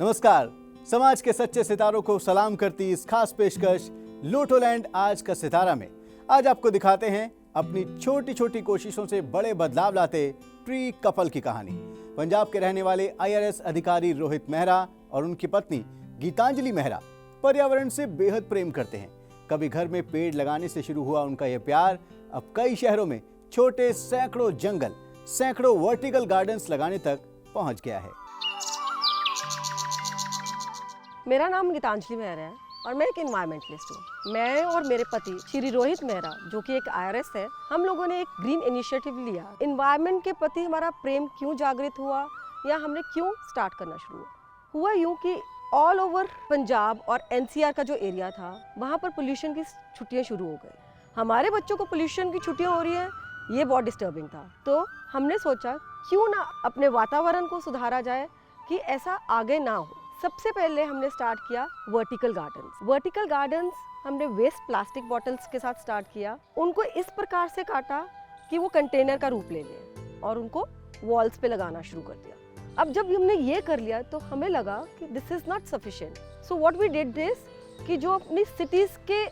नमस्कार। समाज के सच्चे सितारों को सलाम करती इस खास पेशकश लोटोलैंड आज का सितारा में आज आपको दिखाते हैं अपनी छोटी छोटी कोशिशों से बड़े बदलाव लाते ट्री कपल की कहानी। पंजाब के रहने वाले IRS अधिकारी रोहित मेहरा और उनकी पत्नी गीतांजलि मेहरा पर्यावरण से बेहद प्रेम करते हैं। कभी घर में पेड़ लगाने से शुरू हुआ उनका यह प्यार अब कई शहरों में छोटे सैकड़ों जंगल, सैकड़ों वर्टिकल गार्डन्स लगाने तक पहुंच गया है। मेरा नाम गीतांजलि मेहरा है और मैं एक इन्वायरमेंटलिस्ट हूँ। मैं और मेरे पति श्री रोहित मेहरा जो कि एक IRS है, हम लोगों ने एक ग्रीन इनिशिएटिव लिया। इन्वायरमेंट के प्रति हमारा प्रेम क्यों जागृत हुआ या हमने क्यों स्टार्ट करना शुरू हुआ यूँ कि ऑल ओवर पंजाब और NCR का जो एरिया था वहाँ पर पोल्यूशन की छुट्टियाँ शुरू हो गई। हमारे बच्चों को पोल्यूशन की छुट्टियाँ हो रही है, ये बहुत डिस्टर्बिंग था। तो हमने सोचा क्यों ना अपने वातावरण को सुधारा जाए कि ऐसा आगे ना हो। सबसे पहले हमने स्टार्ट किया वर्टिकल गार्डन्स। वर्टिकल गार्डन्स हमने वेस्ट प्लास्टिक बॉटल्स के साथ स्टार्ट किया। उनको इस प्रकार से काटा कि वो कंटेनर का रूप ले लें और उनको वॉल्स पे लगाना शुरू कर दिया। अब जब हमने ये कर लिया तो हमें लगा कि this is not sufficient. So what we did this कि जो अपनी सिटीज के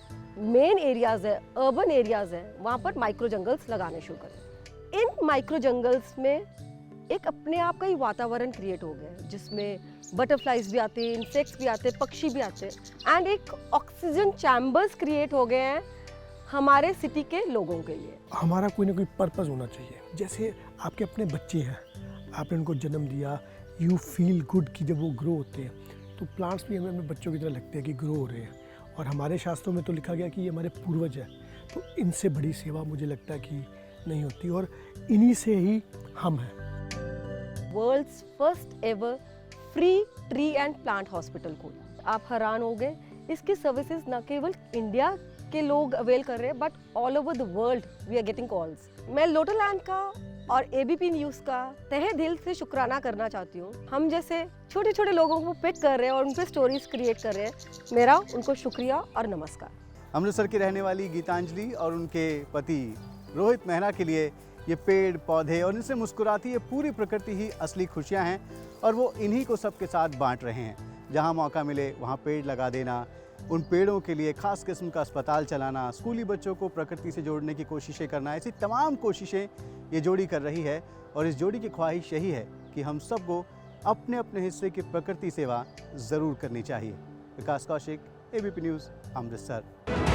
मेन एरियाज है, अर्बन एरियाज है, वहाँ पर माइक्रो जंगल्स लगाने शुरू करें। इन माइक्रो जंगल्स में एक अपने आप का ही वातावरण क्रिएट हो गया जिसमें बटरफ्लाइज भी आते हैं, इंसेक्ट्स भी आते हैं, पक्षी भी आते हैं एंड एक ऑक्सीजन चैम्बर्स क्रिएट हो गए हैं हमारे सिटी के लोगों के लिए। हमारा कोई ना कोई पर्पस होना चाहिए। जैसे आपके अपने बच्चे हैं, आपने उनको जन्म दिया, यू फील गुड कि जब वो ग्रो होते हैं तो प्लांट्स भी हमें अपने बच्चों की तरह लगते हैं कि ग्रो हो रहे हैं। और हमारे शास्त्रों में तो लिखा गया कि ये हमारे पूर्वज हैं, तो इनसे बड़ी सेवा मुझे लगता है कि नहीं होती और इन्हीं से ही हम हैं। World's first ever free tree and plant hospital खोला। आप हैरान हो गए, इसकी सर्विसेज न केवल इंडिया के लोग अवेल कर रहे हैं but all over the world we are getting calls. मैं लोटोलैंड का और ABP न्यूज़ का तहे दिल से शुक्राना करना चाहती हूँ। हम जैसे छोटे छोटे लोगों को पिक कर रहे हैं और उन पर स्टोरीज क्रिएट कर रहे हैं। मेरा उनको शुक्रिया और नमस्कार। अमृतसर की रहने वाली गीतांजलि और उनके पति रोहित मेहरा के लिए ये पेड़ पौधे और इनसे मुस्कुराती ये पूरी प्रकृति ही असली खुशियाँ हैं और वो इन्हीं को सबके साथ बांट रहे हैं। जहाँ मौका मिले वहाँ पेड़ लगा देना, उन पेड़ों के लिए खास किस्म का अस्पताल चलाना, स्कूली बच्चों को प्रकृति से जोड़ने की कोशिशें करना, ऐसी तमाम कोशिशें ये जोड़ी कर रही है। और इस जोड़ी की ख्वाहिश यही है कि हम सबको अपने अपने हिस्से की प्रकृति सेवा ज़रूर करनी चाहिए। विकास कौशिक, ABP न्यूज़, अमृतसर।